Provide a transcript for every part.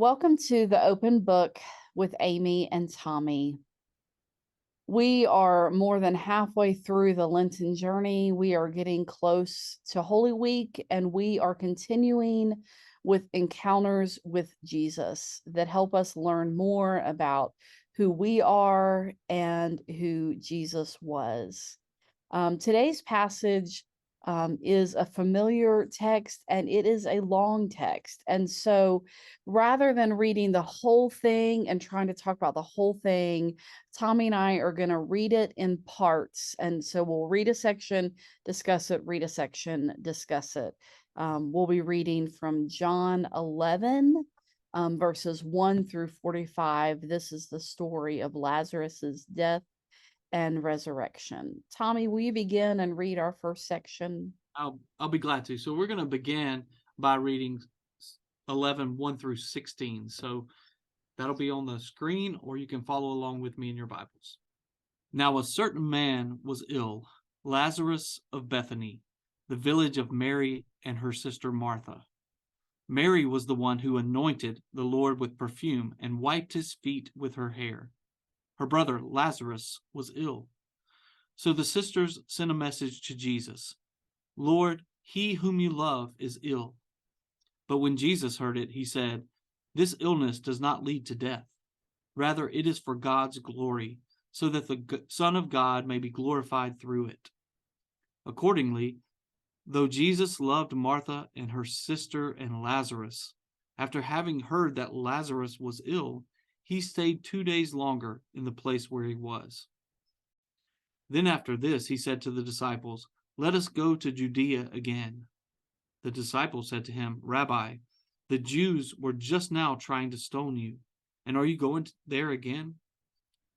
Welcome to the Open Book with Amy and Tommy. We are more than halfway through the Lenten journey. We are getting close to Holy Week, and we are continuing with encounters with Jesus that help us learn more about who we are and who Jesus was. Today's passage is a familiar text, and it is a long text. And so rather than reading the whole thing and trying to talk about the whole thing, Tommy and I are going to read it in parts. And so we'll read a section, discuss it, read a section, discuss it. We'll be reading from John 11, verses 1 through 45. This is the story of Lazarus's death and resurrection. Tommy, will you begin and read our first section? I'll be glad to. So we're going to begin by reading 11, 1 through 16. So that'll be on the screen, or you can follow along with me in your Bibles. Now a certain man was ill, Lazarus of Bethany, the village of Mary and her sister Martha. Mary was the one who anointed the Lord with perfume and wiped his feet with her hair. Her brother Lazarus was ill. So the sisters sent a message to Jesus. Lord, he whom you love is ill. But when Jesus heard it, he said, This illness does not lead to death. Rather, it is for God's glory, so that the Son of God may be glorified through it. Accordingly, though Jesus loved Martha and her sister and Lazarus, after having heard that Lazarus was ill, he stayed 2 days longer in the place where he was. Then after this, he said to the disciples, Let us go to Judea again. The disciples said to him, Rabbi, the Jews were just now trying to stone you, and are you going there again?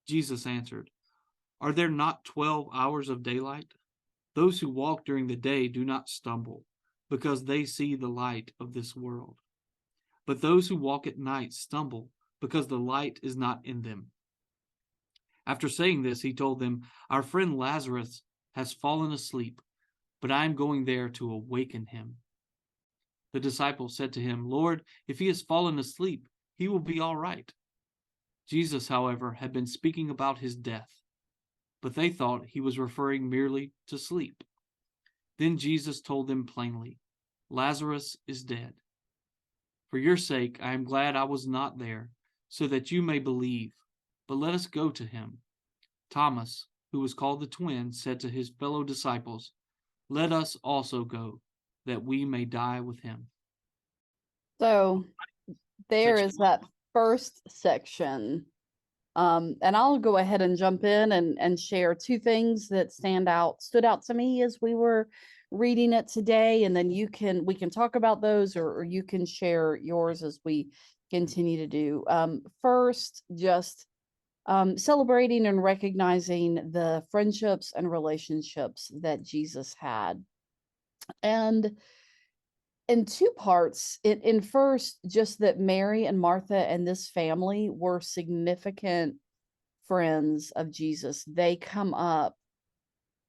Jesus answered, Are there not 12 hours of daylight? Those who walk during the day do not stumble, because they see the light of this world. But those who walk at night stumble, because the light is not in them. After saying this, he told them, Our friend Lazarus has fallen asleep, but I am going there to awaken him. The disciples said to him, Lord, if he has fallen asleep, he will be all right. Jesus, however, had been speaking about his death, but they thought he was referring merely to sleep. Then Jesus told them plainly, Lazarus is dead. For your sake, I am glad I was not there, so that you may believe. But let us go to him. Thomas, who was called the twin, said to his fellow disciples, Let us also go, that we may die with him. So there Section is that first section. And I'll go ahead and jump in and share two things that stood out to me as we were reading it today. And then we can talk about those, or you can share yours as we continue to do. First, just celebrating and recognizing the friendships and relationships that Jesus had. And in two parts, in first, just that Mary and Martha and this family were significant friends of Jesus. They come up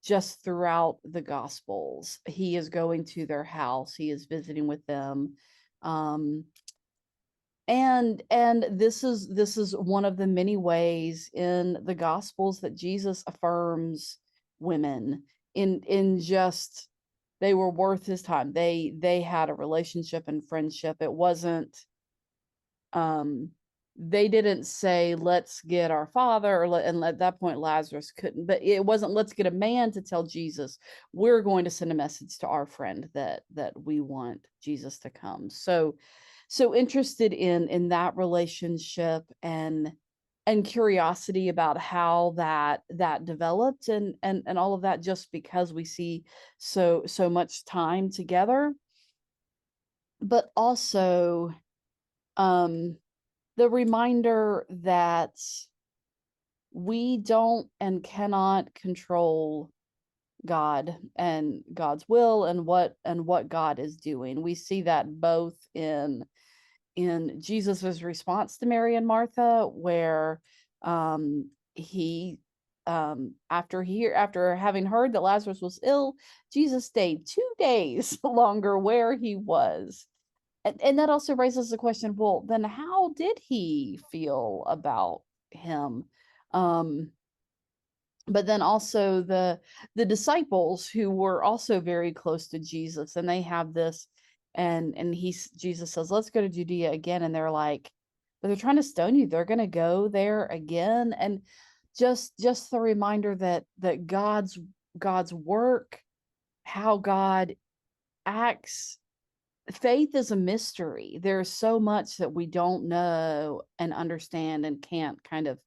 just throughout the Gospels. He is going to their house, he is visiting with them. And this is one of the many ways in the Gospels that Jesus affirms women in just they were worth his time. They had a relationship and friendship. It wasn't they didn't say let's get our father, and at that point Lazarus couldn't, but it wasn't let's get a man to tell Jesus we're going to send a message to our friend that we want Jesus to come. So interested in that relationship and curiosity about how that developed and all of that, just because we see so much time together. But also the reminder that we don't and cannot control God and God's will and what God is doing. We see that both in Jesus's response to Mary and Martha, where he after having heard that Lazarus was ill, Jesus stayed 2 days longer where he was. And that also raises the question, well, then how did he feel about him? Um, but then also the disciples who were also very close to Jesus, and they have this, and Jesus says, let's go to Judea again, and they're like, but they're trying to stone you, they're going to go there again. And just the reminder that God's work, how God acts, faith is a mystery. There's so much that we don't know and understand and can't kind of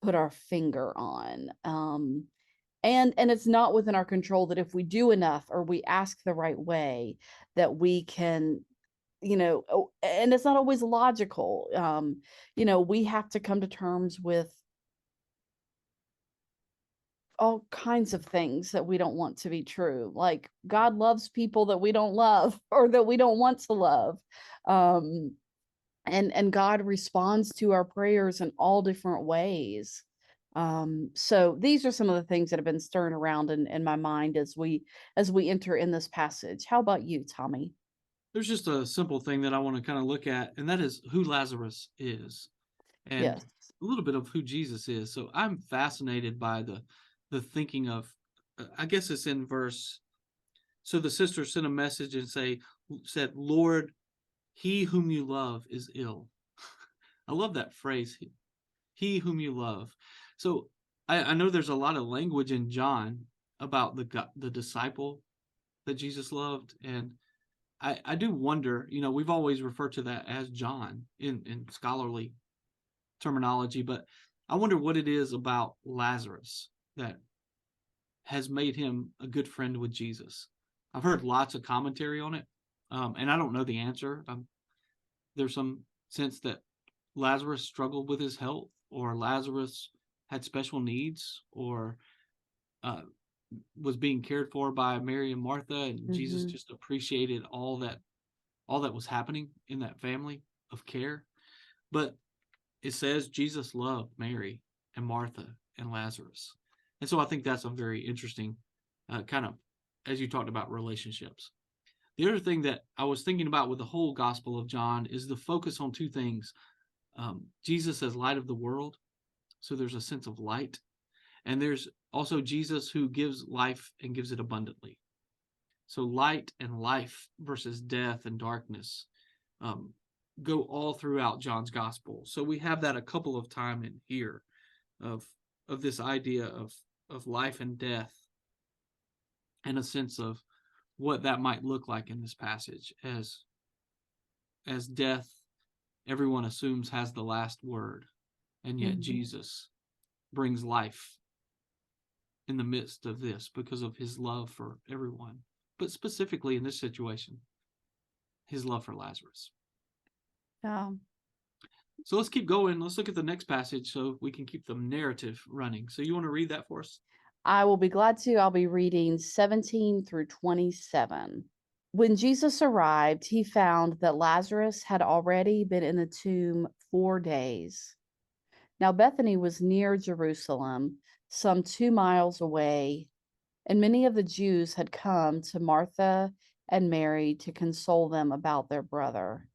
put our finger on. And it's not within our control that if we do enough or we ask the right way, that we can, and it's not always logical. We have to come to terms with all kinds of things that we don't want to be true. Like God loves people that we don't love or that we don't want to love. Um, and God responds to our prayers in all different ways. So these are some of the things that have been stirring around in my mind as we enter in this passage. How about you, Tommy? There's just a simple thing that I want to kind of look at, and that is who Lazarus is, and Yes. a little bit of who Jesus is. So I'm fascinated by the thinking of, I guess it's in verse. So the sister sent a message and said, Lord, he whom you love is ill. I love that phrase, he whom you love. So I know there's a lot of language in John about the disciple that Jesus loved, and I do wonder, we've always referred to that as John in scholarly terminology, but I wonder what it is about Lazarus that has made him a good friend with Jesus. I've heard lots of commentary on it, and I don't know the answer. There's some sense that Lazarus struggled with his health, or Lazarus had special needs, or uh, was being cared for by Mary and Martha, and Jesus Hmm. just appreciated all that was happening in that family of care. But it says Jesus loved Mary and Martha and Lazarus. And so I think that's a very interesting kind of, as you talked about relationships. The other thing that I was thinking about with the whole Gospel of John is the focus on two things. Jesus as light of the world. So there's a sense of light. And there's also Jesus who gives life and gives it abundantly. So light and life versus death and darkness go all throughout John's gospel. So we have that a couple of times in here of this idea of life and death, and a sense of what that might look like in this passage, as death, everyone assumes, has the last word, and yet Jesus brings life in the midst of this because of his love for everyone, but specifically in this situation, his love for Lazarus. Yeah. So let's keep going. Let's look at the next passage so we can keep the narrative running. So you want to read that for us? I will be glad to. I'll be reading 17 through 27. When Jesus arrived, he found that Lazarus had already been in the tomb 4 days. Now Bethany was near Jerusalem, some 2 miles away, and many of the Jews had come to Martha and Mary to console them about their brother.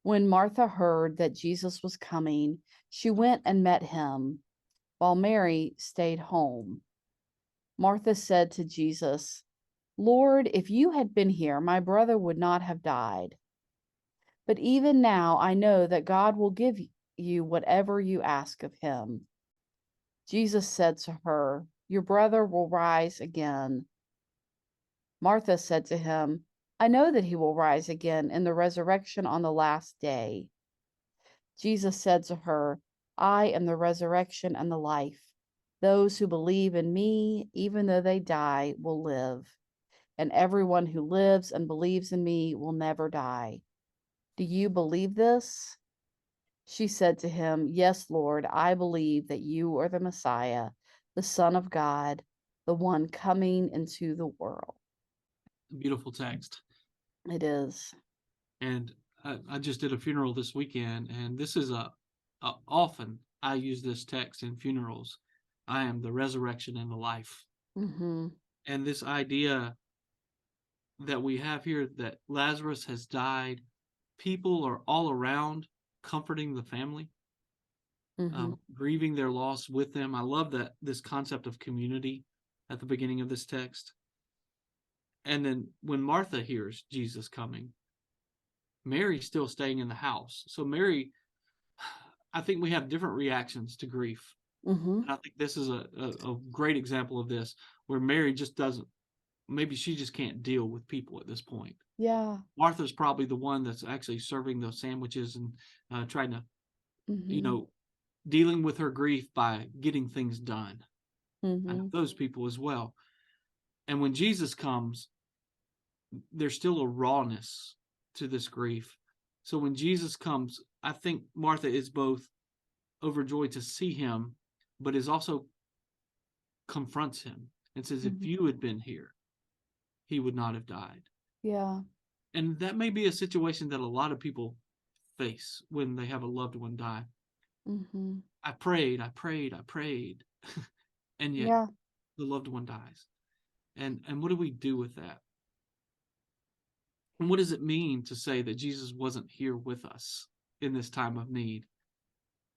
When Martha heard that Jesus was coming, she went and met him, while Mary stayed home. Martha said to Jesus, Lord, if you had been here, my brother would not have died. But even now I know that God will give you whatever you ask of him. Jesus said to her, Your brother will rise again. Martha said to him, I know that he will rise again in the resurrection on the last day. Jesus said to her, I am the resurrection and the life. Those who believe in me, even though they die, will live. And everyone who lives and believes in me will never die. Do you believe this? She said to him, Yes, Lord, I believe that you are the Messiah, the Son of God, the one coming into the world. Beautiful text. It is. And I just did a funeral this weekend, and this is often I use this text in funerals. I am the resurrection and the life. Mm-hmm. And this idea that we have here that Lazarus has died, people are all around comforting the family, Mhm. grieving their loss with them. I love that this concept of community at the beginning of this text. And then when Martha hears Jesus coming, Mary's still staying in the house. So Mary, I think we have different reactions to grief. Mhm. And I think this is a great example of this, where Mary just doesn't, maybe she just can't deal with people at this point. Yeah. Martha's probably the one that's actually serving those sandwiches and trying to, you Mhm. know, dealing with her grief by getting things done. I know Mhm. those people as well. And when Jesus comes, there's still a rawness to this grief. So when Jesus comes, I think Martha is both overjoyed to see him, but is also confronts him and says, if Mhm. you had been here, he would not have died. Yeah. And that may be a situation that a lot of people face when they have a loved one die. Mhm. I prayed, I prayed, I prayed, and yet Yeah. the loved one dies. And what do we do with that? And what does it mean to say that Jesus wasn't here with us in this time of need?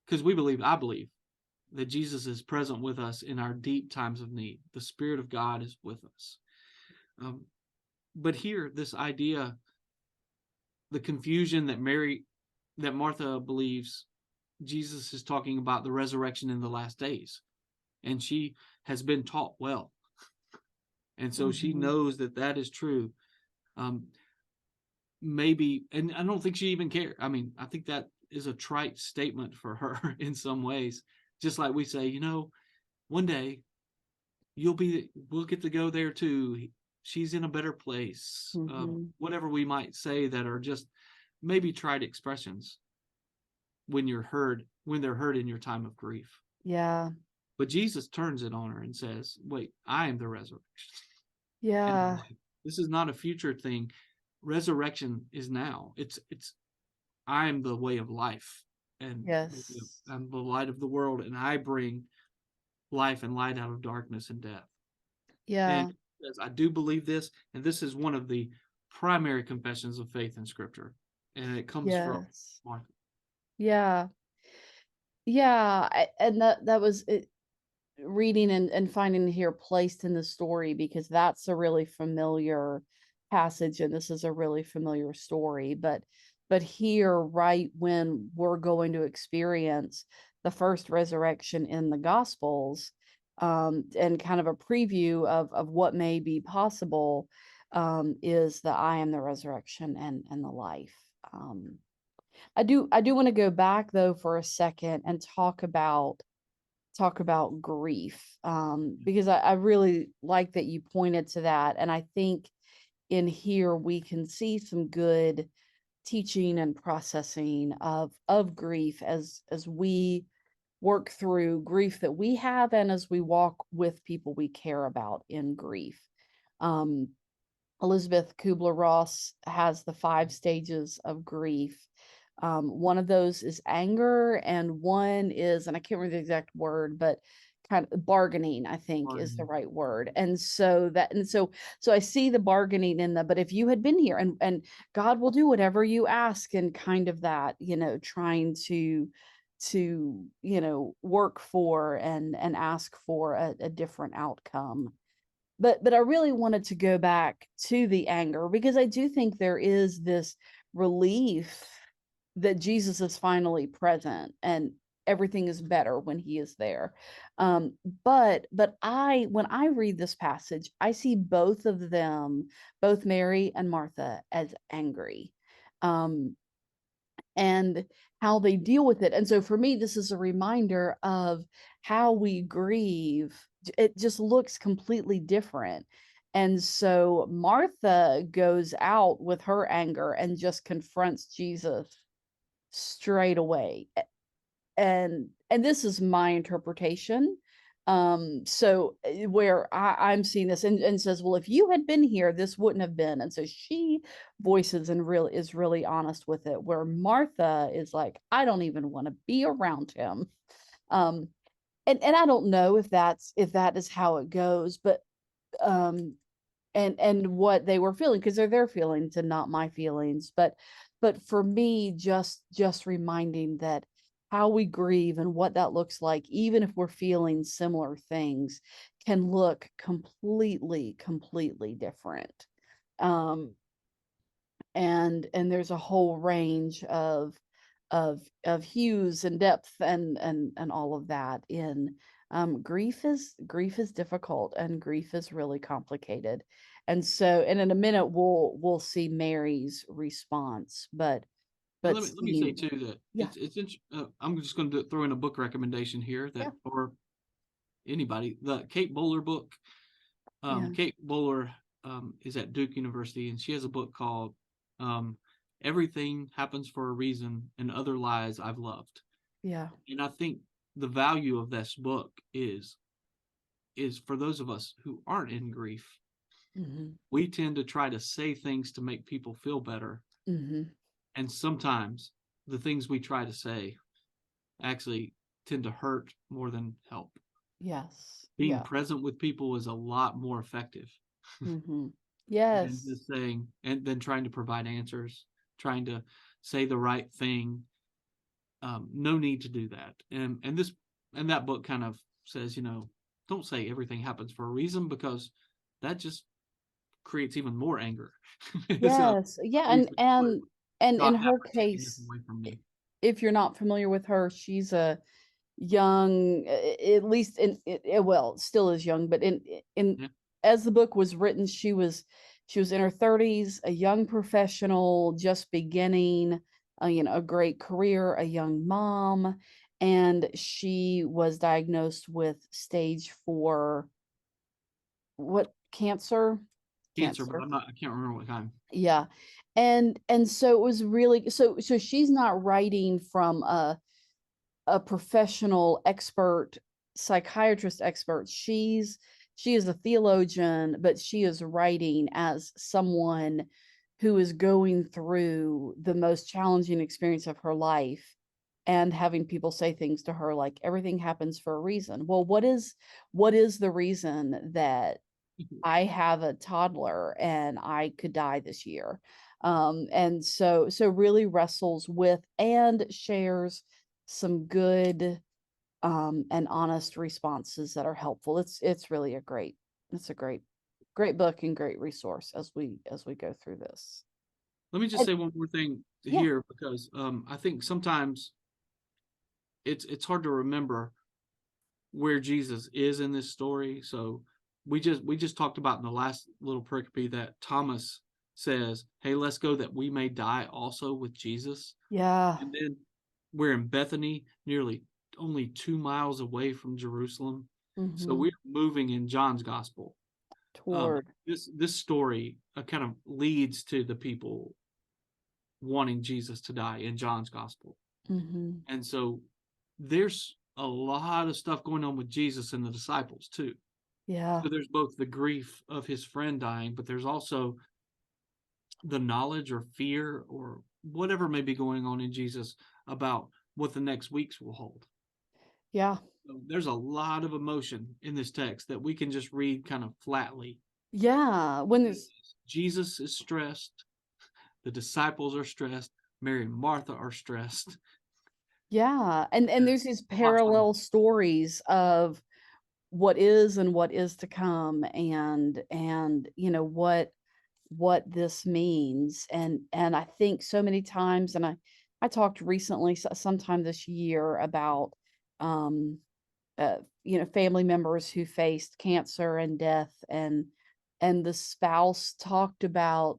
Because I believe, that Jesus is present with us in our deep times of need. The Spirit of God is with us. Um, but here, this idea, the confusion that Martha believes Jesus is talking about the resurrection in the last days. And she has been taught well. And so she Mhm. knows that that is true. Um, maybe, and I don't think she even cared. I mean, I think that is a trite statement for her in some ways. Just like we say, one day we'll get to go there too. She's in a better place. Mhm. Whatever we might say that are just maybe trite expressions when they're heard in your time of grief. Yeah. But Jesus turns it on her and says, wait, I am the resurrection and the Yeah. life. This is not a future thing. Resurrection is now. I am the way of life, and Yes. I'm the light of the world, and I bring life and light out of darkness and death. And Yeah. as I do believe this, and this is one of the primary confessions of faith in Scripture, and it comes from Yes. Martha. Yeah. Yeah. And that was it, reading and finding here placed in the story, because that's a really familiar passage and this is a really familiar story. But here, right when we're going to experience the first resurrection in the Gospels, and kind of a preview of what may be possible, is the I am the resurrection and the life. Um, I do want to go back though for a second and talk about grief, because I really like that you pointed to that. And I think in here we can see some good teaching and processing of grief as we work through grief that we have and as we walk with people we care about in grief. Um, Elizabeth Kubler-Ross has the 5 stages of grief. One of those is anger, and one is, and I can't remember the exact word, but kind of bargaining, I think is the right word. And so I see the bargaining in the, but if you had been here, and God will do whatever you ask, and kind of that, trying to work for and ask for a different outcome. But I really wanted to go back to the anger, because I do think there is this relief that Jesus is finally present and everything is better when he is there. But when I read this passage, I see both of them, both Mary and Martha, as angry. Um, and how they deal with it. And so for me, this is a reminder of how we grieve. It just looks completely different. And so Martha goes out with her anger and just confronts Jesus straight away. And this is my interpretation. Where I'm seeing this, and says, well, if you had been here, this wouldn't have been. And so she voices and really is really honest with it, where Martha is like, I don't even want to be around him. um and I don't know if that is how it goes, but um and what they were feeling, because they're their feelings and not my feelings. but for me, just reminding that how we grieve and what that looks like, even if we're feeling similar things, can look completely different. Um, and there's a whole range of hues and depth and all of that in grief is difficult, and grief is really complicated. And so, and in a minute we'll see Mary's response, And but let me say seeing, too that yeah, I'm just going to throw in a book recommendation here yeah, that, or anybody, the Kate Bowler book. yeah, Kate Bowler is at Duke University, and she has a book called um, "Everything Happens for a Reason and Other Lies I've Loved." yeah, And I think the value of this book is for those of us who aren't in grief, mm-hmm, we tend to try to say things to make people feel better, mm-hmm, and sometimes the things we try to say actually tend to hurt more than help. yes, Being yeah, present with people is a lot more effective mm-hmm, than yes, just saying, and then trying to provide answers, trying to say the right thing. No need to do that. And that book kind of says, don't say everything happens for a reason, because that just creates even more anger. So yes, yeah, we should put and in God have her for taking this case, away from me. if you're not familiar with her, she's a young, at least well, still is young, but in Yeah. as the book was written, she was in her 30s, a young professional just beginning, a great career, a young mom, and she was diagnosed with stage 4, what, cancer? Cancer, but Cancer. I can't remember what kind. Yeah. And so it was really, so she's not writing from a professional expert, psychiatrist expert. She is a theologian, but she is writing as someone who is going through the most challenging experience of her life, and having people say things to her like everything happens for a reason. Well, what is the reason that I have a toddler and I could die this year? And so really wrestles with and shares some good and honest responses that are helpful. It's really it's a great book and great resource as we go through this. Let me just And say one more thing yeah, here, because I think sometimes it's hard to remember where Jesus is in this story. So we just talked about in the last little pericope that Thomas says, "Hey, let's go that we may die also with Jesus." yeah, And then we're in Bethany, nearly only 2 miles away from Jerusalem. So hmm, we're moving in John's gospel. toward, This story kind of leads to the people wanting Jesus to die in John's gospel. hmm, And so there's a lot of stuff going on with Jesus and the disciples too. yeah, So there's both the grief of his friend dying, but there's also the knowledge or fear or whatever may be going on in Jesus about what the next weeks will hold. yeah, So there's a lot of emotion in this text that we can just read kind of flatly. yeah. When it's Jesus is stressed, the disciples are stressed, Mary and Martha are stressed. Yeah, and there's these Lots going on. parallel stories of what is and what is to come, and what this means. And I think so many times, and I talked recently, sometime this year, about um family members who faced cancer and death, and the spouse talked about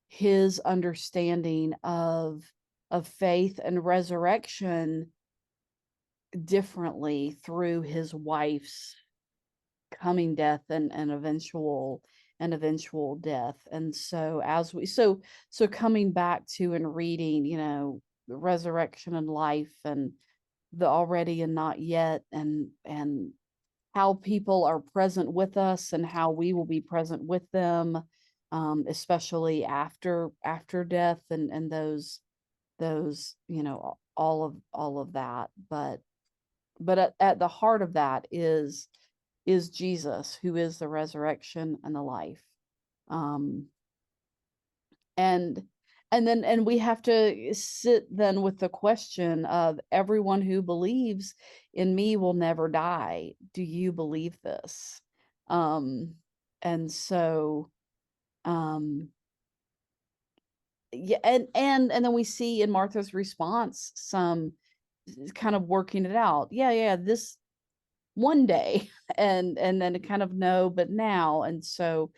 his understanding of faith and resurrection differently through his wife's coming death and eventual death. And so as we so coming back to and reading, the resurrection and life, and the already and not yet, and how people are present with us and how we will be present with them, especially after death, and those all of that. But at the heart of that is Jesus, who is the resurrection and the life. Um, and And we have to sit then with the question of everyone who believes in me will never die. Do you believe this? Um, and so, um, yeah, and then we see in Martha's response some kind of working it out. Yeah, this one day, and then kind of no, but now. And so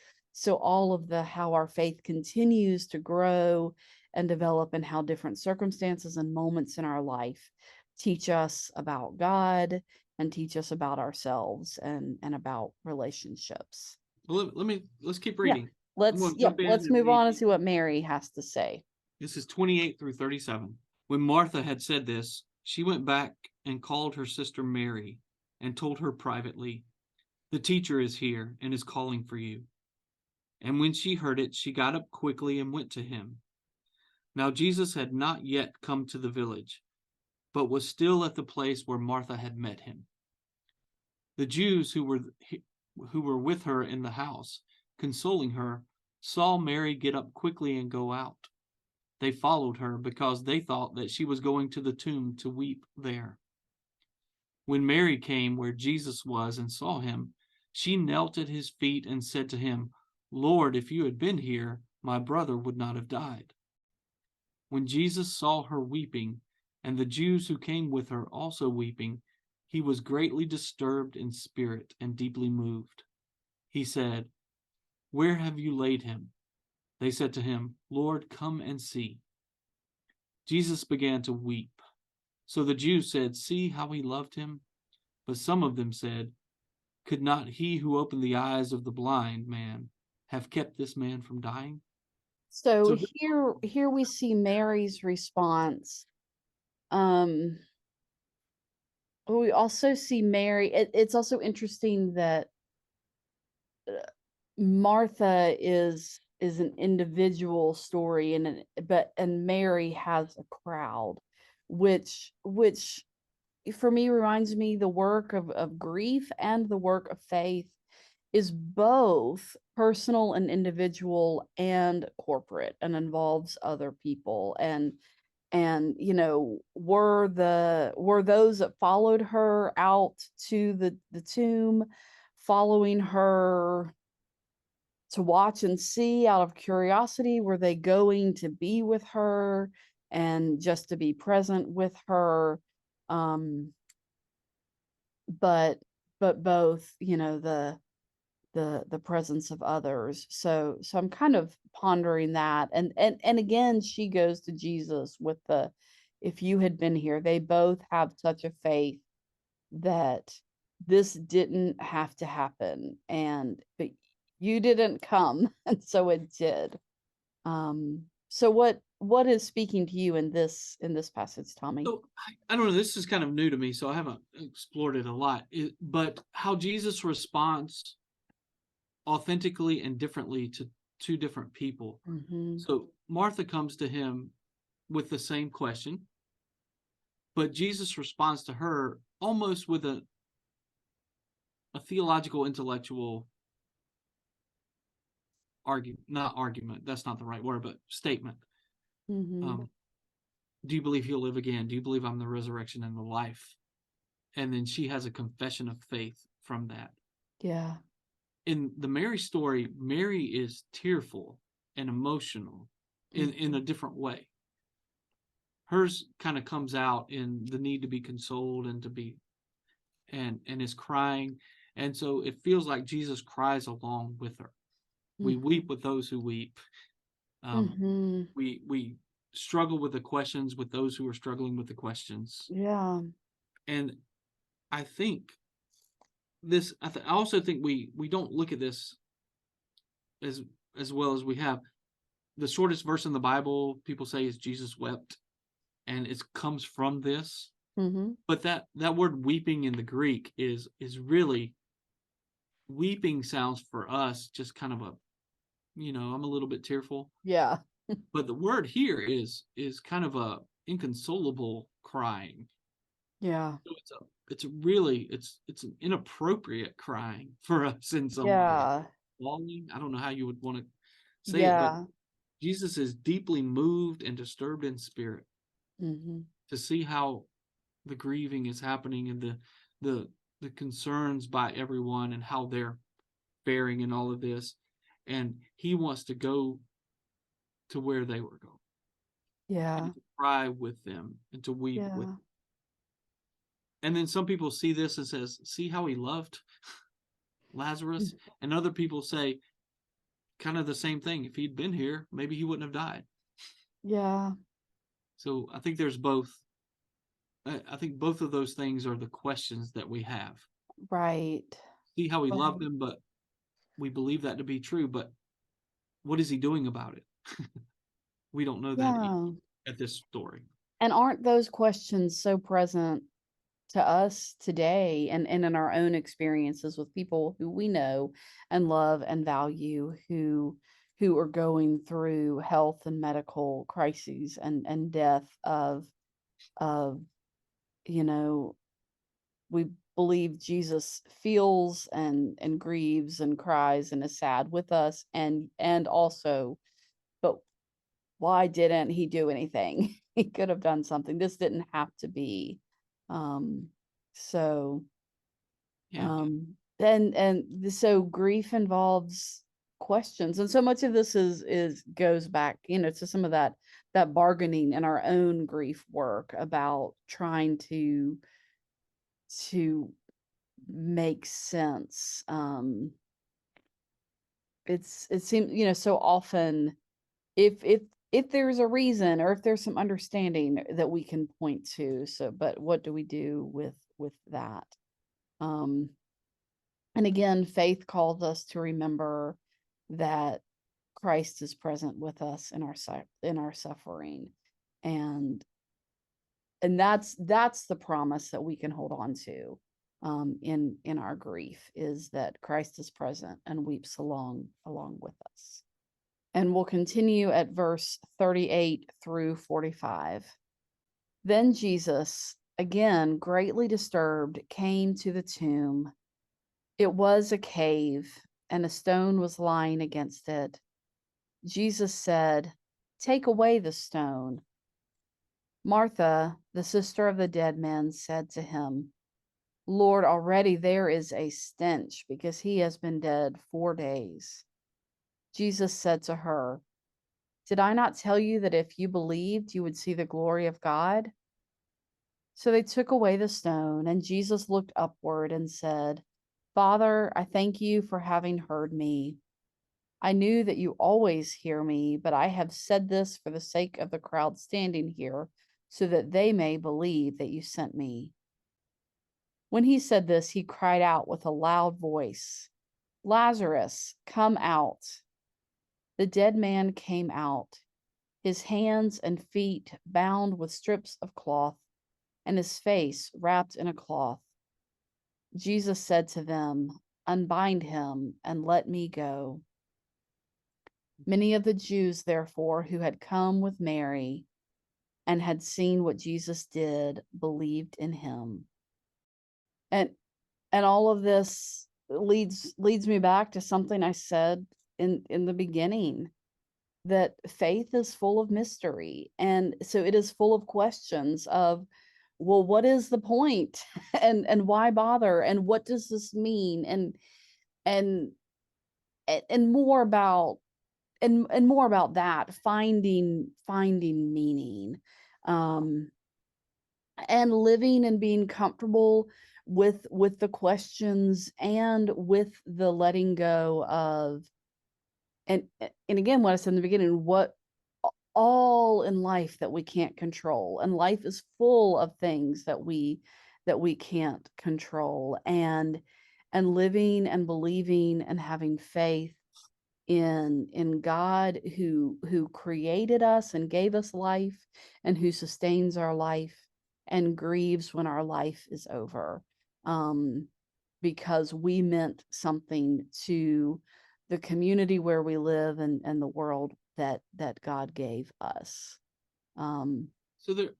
all of the how our faith continues to grow and develop, and how different circumstances and moments in our life teach us about God and teach us about ourselves and about relationships. Well, let's keep Yeah. reading. I'm going to jump in Let's and move read. on and see what Mary has to say. This is 28 through 37. When Martha had said this, she went back and called her sister Mary and told her privately, "The teacher is here and is calling for you." And when she heard it, she got up quickly and went to him. Now Jesus had not yet come to the village, but was still at the place where Martha had met him. The Jews who were with her in the house, consoling her, saw Mary get up quickly and go out. They followed her because they thought that she was going to the tomb to weep there. When Mary came where Jesus was and saw him, she knelt at his feet and said to him, "Lord, if you had been here, my brother would not have died." When Jesus saw her weeping, and the Jews who came with her also weeping, he was greatly disturbed in spirit and deeply moved. He said, "Where have you laid him?" They said to him, "Lord, come and see." Jesus began to weep. So the Jews said, "See how he loved him." But some of them said, "Could not he who opened the eyes of the blind man have kept this man from dying?" So So here we see Mary's response. Um, we also see Mary. It's also interesting that Martha is an individual story, and Mary has a crowd, which for me reminds me the work of grief and the work of faith is both personal and individual and corporate, and involves other people. And were those that followed her out to the tomb following her to watch and see out of curiosity? Were they going to be with her and just to be present with her? um but both, the presence of others. So I'm kind of pondering that. And again, she goes to Jesus with the, "If you had been here." They both have such a faith that this didn't have to happen, but you didn't come, and so it did. So what is speaking to you in this passage, Tommy? So I don't know. This is kind of new to me, so I haven't explored it a lot. But how Jesus responds authentically and differently to two different people. Hmm. So Martha comes to him with the same question, but Jesus responds to her almost with a theological, intellectual argument, not argument. That's not the right word, but statement. Hmm. Um, do you believe he'll live again? Do you believe I'm the resurrection and the life? And then she has a confession of faith from that. Yeah. In the Mary story, Mary is tearful and emotional in a different way. Hers kind of comes out in the need to be consoled and to be and is crying. And so it feels like Jesus cries along with her. We Hmm. weep with those who weep. Um, Hmm. we struggle with the questions with those who are struggling with the questions. Yeah. And I think this I also think we don't look at this as as well as we have. The shortest verse in the Bible, people say, is Jesus wept, and it comes from this. Hmm. But that word weeping in the Greek is really, weeping sounds for us just kind of a, I'm a little bit tearful. Yeah. But the word here is kind of a inconsolable crying. Yeah. So it's an inappropriate crying for us in some way. Yeah. Longing. I don't know how you would want to say it, but Yeah. Jesus is deeply moved and disturbed in spirit Hmm. to see how the grieving is happening and the the concerns by everyone and how they're faring in all of this. And he wants to go to where they were going Yeah. and to cry with them and to weep with Yeah. them. And then some people see this and says, see how he loved Lazarus? And other people say kind of the same thing. If he'd been here, maybe he wouldn't have died. Yeah. So I think there's both. I think both of those things are the questions that we have. Right. See how he loved Right. them, but we believe that to be true. But what is he doing about it? We don't know that Yeah. at this story. And aren't those questions so present to us today and in our own experiences with people who we know and love and value who are going through health and medical crises and death of you know we believe Jesus feels and grieves and cries and is sad with us and also but why didn't he do anything? He could have done something. This didn't have to be. Um, so Yeah. so grief involves questions. And so much of this is goes back, to some of that bargaining in our own grief work about trying to make sense. It seems, so often if there's a reason or if there's some understanding that we can point to, but what do we do with that? um and again, faith calls us to remember that Christ is present with us in our suffering, and that's the promise that we can hold on to in our grief, is that Christ is present and weeps along with us. And we'll continue at verse 38 through 45. Then Jesus, again greatly disturbed, came to the tomb. It was a cave, and a stone was lying against it. Jesus said, "Take away the stone." Martha, the sister of the dead man, said to him, "Lord, already there is a stench, because he has been dead 4 days." Jesus said to her, "Did I not tell you that if you believed, you would see the glory of God?" So they took away the stone, and Jesus looked upward and said, "Father, I thank you for having heard me. I knew that you always hear me, but I have said this for the sake of the crowd standing here, so that they may believe that you sent me." When he said this, he cried out with a loud voice, "Lazarus, come out." The dead man came out, his hands and feet bound with strips of cloth, and his face wrapped in a cloth. Jesus said to them, "Unbind him and let me go." Many of the Jews, therefore, who had come with Mary and had seen what Jesus did, believed in him. And all of this leads me back to something I said in the beginning, that faith is full of mystery, and so it is full of questions of, well, what is the point? And why bother, and what does this mean, and and more about and more about that, finding meaning, um and living and being comfortable with the questions and with the letting go of, and again, what I said in the beginning, what all in life that we can't control, and life is full of things that we can't control, and living and believing and having faith in God, who created us and gave us life, and who sustains our life and grieves when our life is over, um, because we meant something to the community where we live, and the world that God gave us. Um, So there,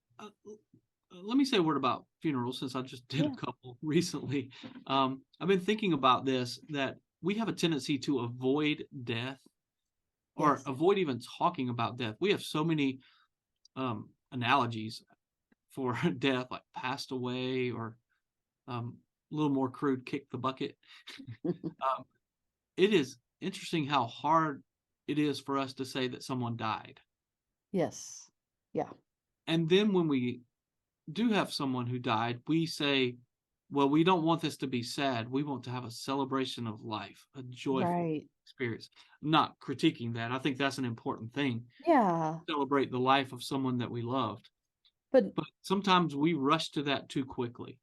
let me say a word about funerals since I just did a yeah, couple recently. I've been thinking about this, that we have a tendency to avoid death or Yes. avoid even talking about death. We have so many analogies for death, like passed away, or a little more crude, kick the bucket. Um, it is interesting how hard it is for us to say that someone died. Yes. Yeah. And then when we do have someone who died, we say, well, we don't want this to be sad. We want to have a celebration of life, a joyful Right. experience. I'm not critiquing that. I think that's an important thing. Yeah. Celebrate the life of someone that we loved. But But sometimes we rush to that too quickly.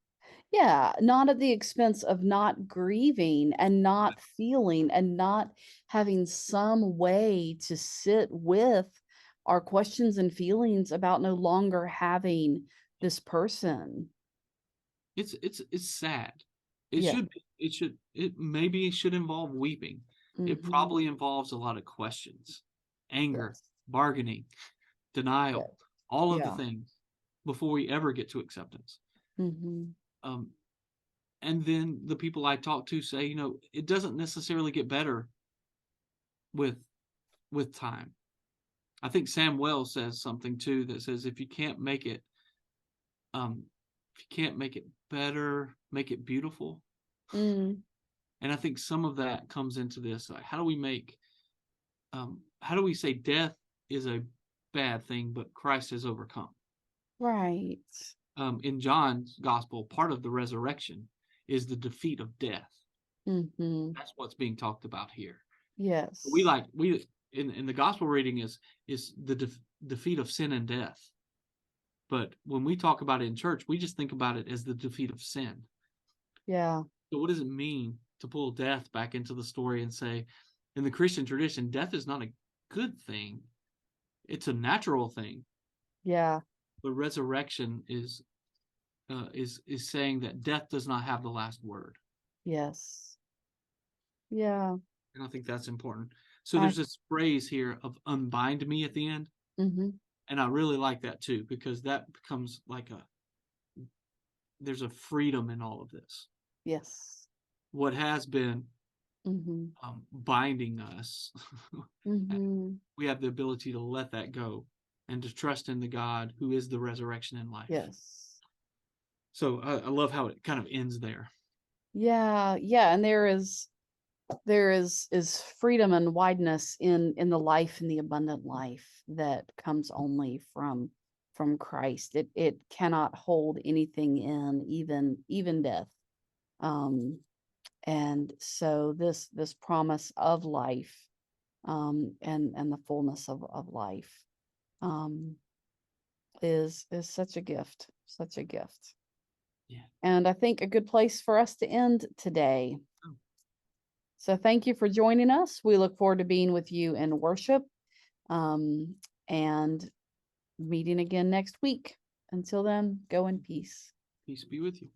yeah, not at the expense of not grieving and not feeling and not having some way to sit with our questions and feelings about no longer having this person. It's sad. It Yeah. should be. It should involve weeping. It Hmm. probably involves a lot of questions, anger, Yes. bargaining, Yes. denial, all of the Yeah. things before we ever get to acceptance. Hmm. Um, and then the people I talk to say, it doesn't necessarily get better with time. I think Sam Wells says something too that says um, if you can't make it better, make it beautiful. Mm, And I think some of that comes into this. Like, how do we say death is a bad thing, but Christ has overcome? right. In John's gospel, part of the resurrection is the defeat of death. Hmm. That's what's being talked about here. Yes. We in the gospel reading is the defeat of sin and death. But when we talk about it in church, we just think about it as the defeat of sin. Yeah. So what does it mean to pull death back into the story and say, in the Christian tradition, death is not a good thing. It's a natural thing. Yeah. But resurrection is saying that death does not have the last word. Yes. Yeah. And I think that's important. So I there's this phrase here of unbind me at the end. hmm And I really like that too, because that becomes like there's a freedom in all of this. yes. What has been Hmm. binding us, Hmm. we have the ability to let that go and to trust in the God who is the resurrection and life. Yes. So I love how it kind of ends there. Yeah. Yeah. And there is freedom and wideness in the life and the abundant life that comes only from Christ. It cannot hold anything in, even death. Um, and so this promise of life, and the fullness of life, um, is such a gift, such a gift. Yeah. And I think a good place for us to end today. Oh. So thank you for joining us. We look forward to being with you in worship, and meeting again next week. Until then, go in peace. Peace be with you.